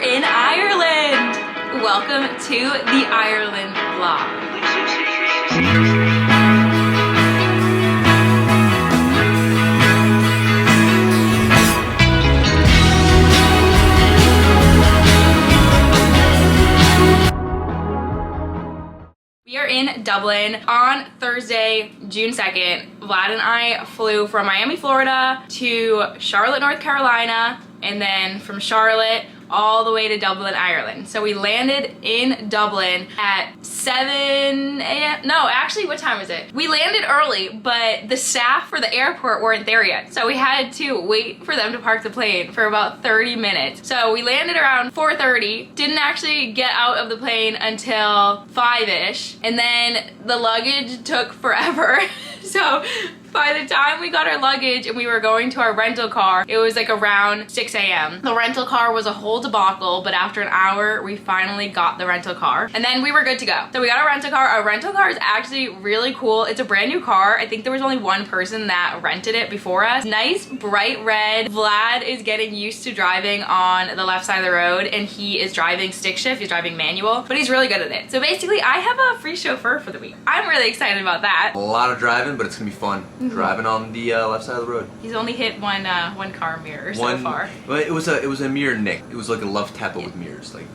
in Ireland. Welcome to the Ireland vlog. We are in Dublin on Thursday, June 2nd. Vlad and I flew from Miami, Florida to Charlotte, North Carolina, and then from Charlotte all the way to Dublin, Ireland. So we landed in Dublin at 7 a.m. No, actually, what time was it? We landed early, but the staff for the airport weren't there yet. So we had to wait for them to park the plane for about 30 minutes. So we landed around 4:30, didn't actually get out of the plane until 5-ish, and then the luggage took forever. So by the time we got our luggage and we were going to our rental car, it was like around 6 a.m. The rental car was a whole debacle, but after an hour, we finally got the rental car. And then we were good to go. So we got a rental car. Our rental car is actually really cool. It's a brand new car. I think there was only one person that rented it before us. Nice, bright red. Vlad is getting used to driving on the left side of the road, and he is driving stick shift. He's driving manual, but he's really good at it. So basically, I have a free chauffeur for the week. I'm really excited about that. A lot of driving, but it's gonna be fun. Driving on the left side of the road. He's only hit one car mirror so far. But it was a mirror nick. It was like a love tap with mirrors, like.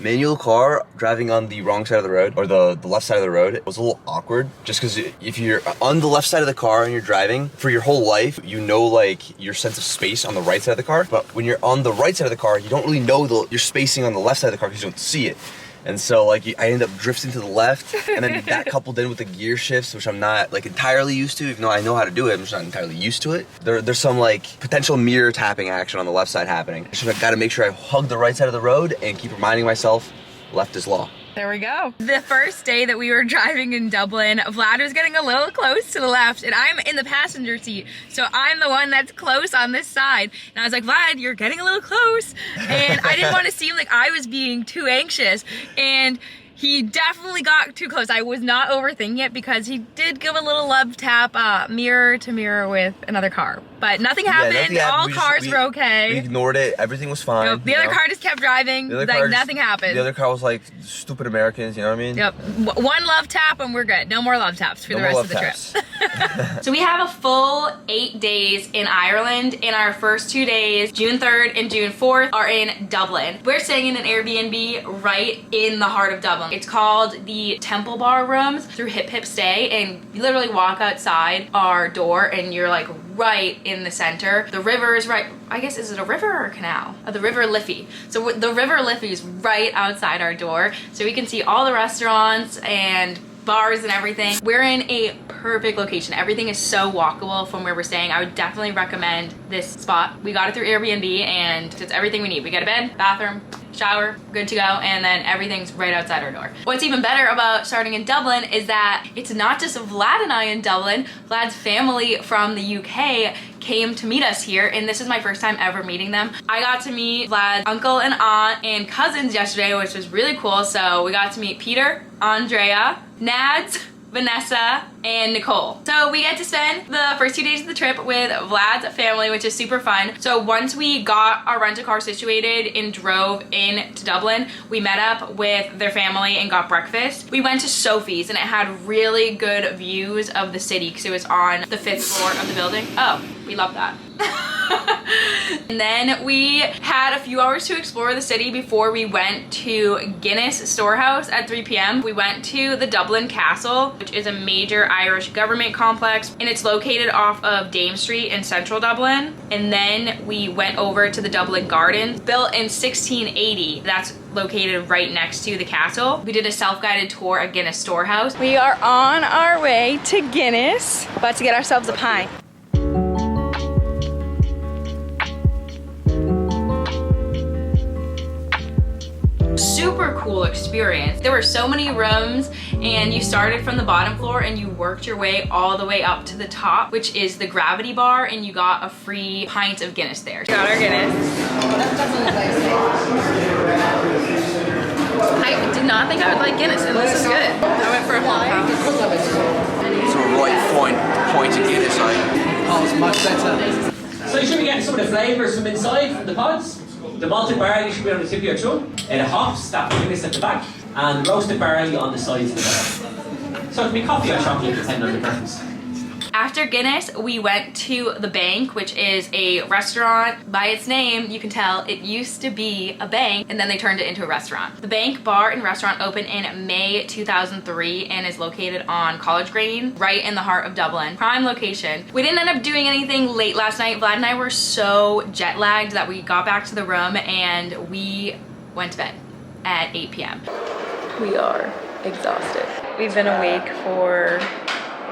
Manual car driving on the wrong side of the road, or the left side of the road, it was a little awkward just because if you're on the left side of the car and you're driving for your whole life, you know like your sense of space on the right side of the car, but when you're on the right side of the car, you don't really know your spacing on the left side of the car because you don't see it. And so like I ended up drifting to the left, and then that coupled in with the gear shifts, which I'm not like entirely used to, even though I know how to do it, I'm just not entirely used to it. There's some like potential mirror tapping action on the left side happening. I gotta make sure I hug the right side of the road and keep reminding myself, left is law. There we go. The first day that we were driving in Dublin, Vlad was getting a little close to the left, and I'm in the passenger seat. So I'm the one that's close on this side. And I was like, Vlad, you're getting a little close. And I didn't want to seem like I was being too anxious. And he definitely got too close. I was not overthinking it because he did give a little love tap mirror to mirror with another car. But nothing happened. All cars were okay. We ignored it. Everything was fine. Nope. The other car just kept driving. Like nothing happened. The other car was like stupid Americans, you know what I mean? Yep. One love tap and we're good. No more love taps for the rest of the trip. So we have a full 8 days in Ireland. In our first 2 days, June 3rd and June 4th, are in Dublin. We're staying in an Airbnb right in the heart of Dublin. It's called the Temple Bar Rooms through Hip Hip Stay, and you literally walk outside our door and you're like right in the center. The river is right, I guess, is it a river or a canal? The River Liffey. So the River Liffey is right outside our door, so we can see all the restaurants and bars and everything. We're in a perfect location. Everything is so walkable from where we're staying. I would definitely recommend this spot. We got it through Airbnb and it's everything we need. We got a bed, bathroom, shower, good to go, and then everything's right outside our door. What's even better about starting in Dublin is that it's not just Vlad and I in Dublin. Vlad's family from the UK came to meet us here, and this is my first time ever meeting them. I got to meet Vlad's uncle and aunt and cousins yesterday, which was really cool. So we got to meet Peter, Andrea, Nads, Vanessa, and Nicole. So we get to spend the first 2 days of the trip with Vlad's family, which is super fun. So once we got our rental car situated and drove into Dublin, we met up with their family and got breakfast. We went to Sophie's, and it had really good views of the city because it was on the 5th floor of the building. Oh, we love that. And then we had a few hours to explore the city before we went to Guinness storehouse at 3 p.m. We went to the Dublin Castle, which is a major Irish government complex, and it's located off of Dame Street in central Dublin. And then we went over to the Dublin Gardens, built in 1680. That's located right next to the castle. We did a self-guided tour at Guinness storehouse. We are on our way to Guinness, about to get ourselves a pint. Super cool experience. There were so many rooms, and you started from the bottom floor and you worked your way all the way up to the top, which is the gravity bar, and you got a free pint of Guinness there. Got our Guinness. I did not think I would like Guinness, and this is good. I went for a £4. It's a right point of Guinness, Oh, it's much better. So you should be getting some of the flavours from inside, from the pods? The malted barley should be on the tip of your tongue, and the hops, that Guinness at the back, and roasted barley on the sides of the bottom. So it can be coffee or chocolate, depending on the preference. After Guinness, we went to the Bank, which is a restaurant. By its name, you can tell it used to be a bank, and then they turned it into a restaurant. The Bank Bar and Restaurant opened in May 2003 and is located on College Green, right in the heart of Dublin. Prime location. We didn't end up doing anything late last night. Vlad and I were so jet lagged that we got back to the room and we went to bed at 8 p.m. We are exhausted. We've been awake for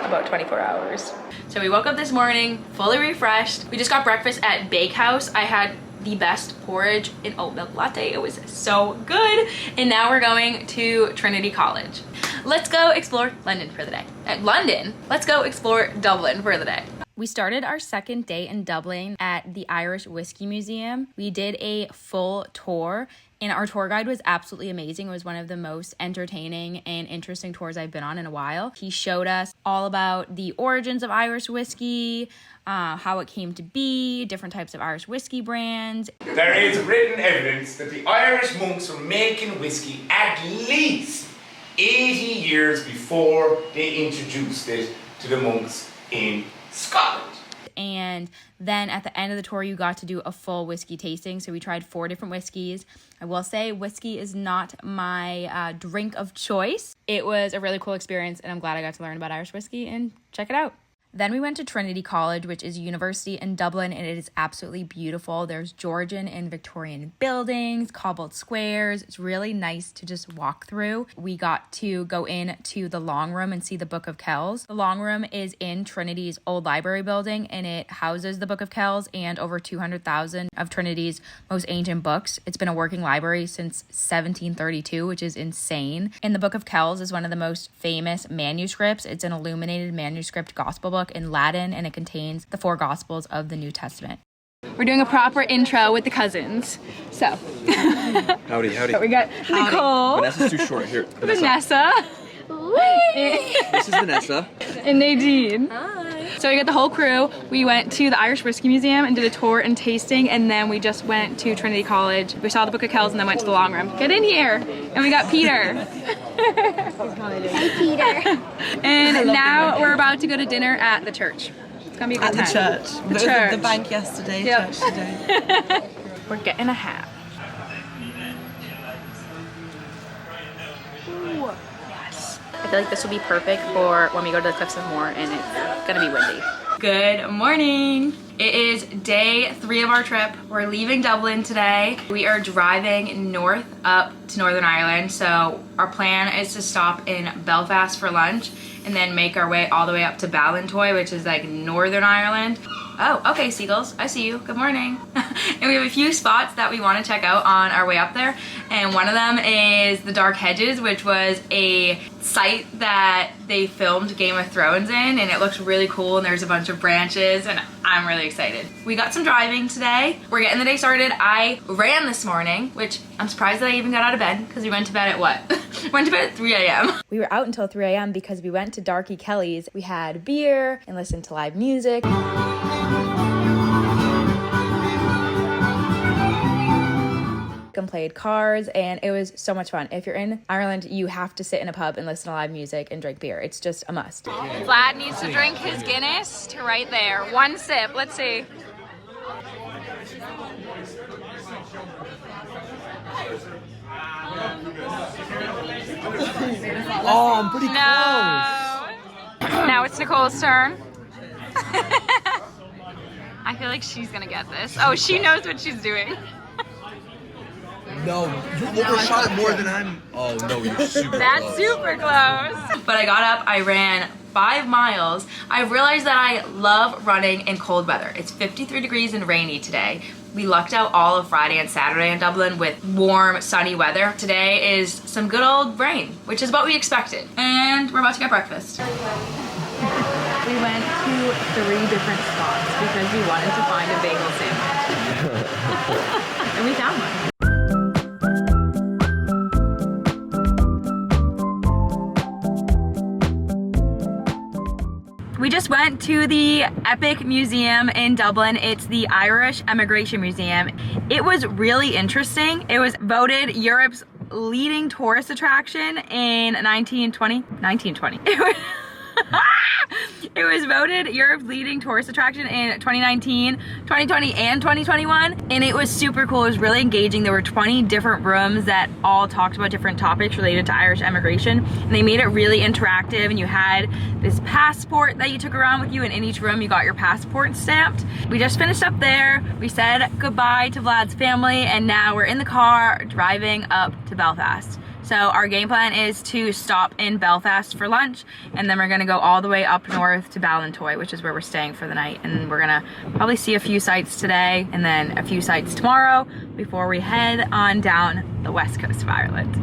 about 24 hours. So we woke up this morning fully refreshed. We just got breakfast at Bakehouse. I had the best porridge and oat milk latte. It was so good. And now we're going to Trinity College. Let's go explore London for the day. London? Let's go explore Dublin for the day. We started our second day in Dublin at the Irish Whiskey Museum. We did a full tour and our tour guide was absolutely amazing. It was one of the most entertaining and interesting tours I've been on in a while. He showed us all about the origins of Irish whiskey, how it came to be, different types of Irish whiskey brands. There is written evidence that the Irish monks were making whiskey at least 80 years before they introduced it to the monks in Scotland. And then at the end of the tour, you got to do a full whiskey tasting. So we tried 4 different whiskeys. I will say whiskey is not my drink of choice. It was a really cool experience and I'm glad I got to learn about Irish whiskey and check it out. Then we went to Trinity College, which is a university in Dublin, and it is absolutely beautiful. There's Georgian and Victorian buildings, cobbled squares. It's really nice to just walk through. We got to go in to the long room and see the Book of Kells. The long room is in Trinity's old library building, and it houses the Book of Kells and over 200,000 of Trinity's most ancient books. It's been a working library since 1732, which is insane. And the Book of Kells is one of the most famous manuscripts. It's an illuminated manuscript gospel book in Latin, and it contains the 4 Gospels of the New Testament. We're doing a proper intro with the cousins. So, Howdy. so we got Nicole. Vanessa's too short. Here, Vanessa. This is Vanessa. And Nadine. Hi. So we got the whole crew. We went to the Irish Whiskey Museum and did a tour and tasting, and then we just went to Trinity College. We saw the Book of Kells and then went to the long room. Get in here. And we got Peter. Hey, Peter. And now we're about to go to dinner at the church. It's gonna be a good time. At the church. The church. The bank yesterday, Yep. church today. We're getting a hat. Ooh, yes. I feel like this will be perfect for when we go to the Cliffs of Moher and it's gonna be windy. Good morning. It is day 3 of our trip. We're leaving Dublin today. We are driving north up to Northern Ireland. So our plan is to stop in Belfast for lunch and then make our way all the way up to Ballintoy, which is like Northern Ireland. Oh, okay, seagulls, I see you. Good morning. And we have a few spots that we want to check out on our way up there. And one of them is the Dark Hedges, which was a site that they filmed Game of Thrones in, and it looks really cool, and there's a bunch of branches, and I'm really excited. We got some driving today. We're getting the day started. I ran this morning, which I'm surprised that I even got out of bed, because we went to bed at what? Went to bed at 3 a.m. We were out until 3 a.m. because we went to Darky Kelly's. We had beer and listened to live music. And played cards, and it was so much fun. If you're in Ireland, you have to sit in a pub and listen to live music and drink beer. It's just a must. Vlad needs to drink his Guinness to right there. 1 sip. Let's see. Oh, I'm pretty No. Now it's Nicole's turn. I feel like she's gonna get this. Oh, she knows what she's doing. No, you overshot it more than I'm. Oh no, you're super That's close. super close. But I got up, I ran 5 miles. I realized that I love running in cold weather. It's 53 degrees and rainy today. We lucked out all of Friday and Saturday in Dublin with warm, sunny weather. Today is some good old rain, which is what we expected. And we're about to get breakfast. We went to 3 different spots because we wanted to find a bagel sandwich. And we found one. We just just went to the Epic Museum in Dublin. It's the Irish Emigration Museum. It was really interesting. It was voted Europe's leading tourist attraction in 1920. It was voted Europe's leading tourist attraction in 2019, 2020, and 2021, and it was super cool. It was really engaging. There were 20 different rooms that all talked about different topics related to Irish emigration, and they made it really interactive, and you had this passport that you took around with you, and in each room you got your passport stamped. We just finished up there. We said goodbye to Vlad's family, and now we're in the car driving up to Belfast. So our game plan is to stop in Belfast for lunch, and then we're gonna go all the way up north to Ballintoy, which is where we're staying for the night. And we're gonna probably see a few sites today and then a few sites tomorrow before we head on down the west coast of Ireland.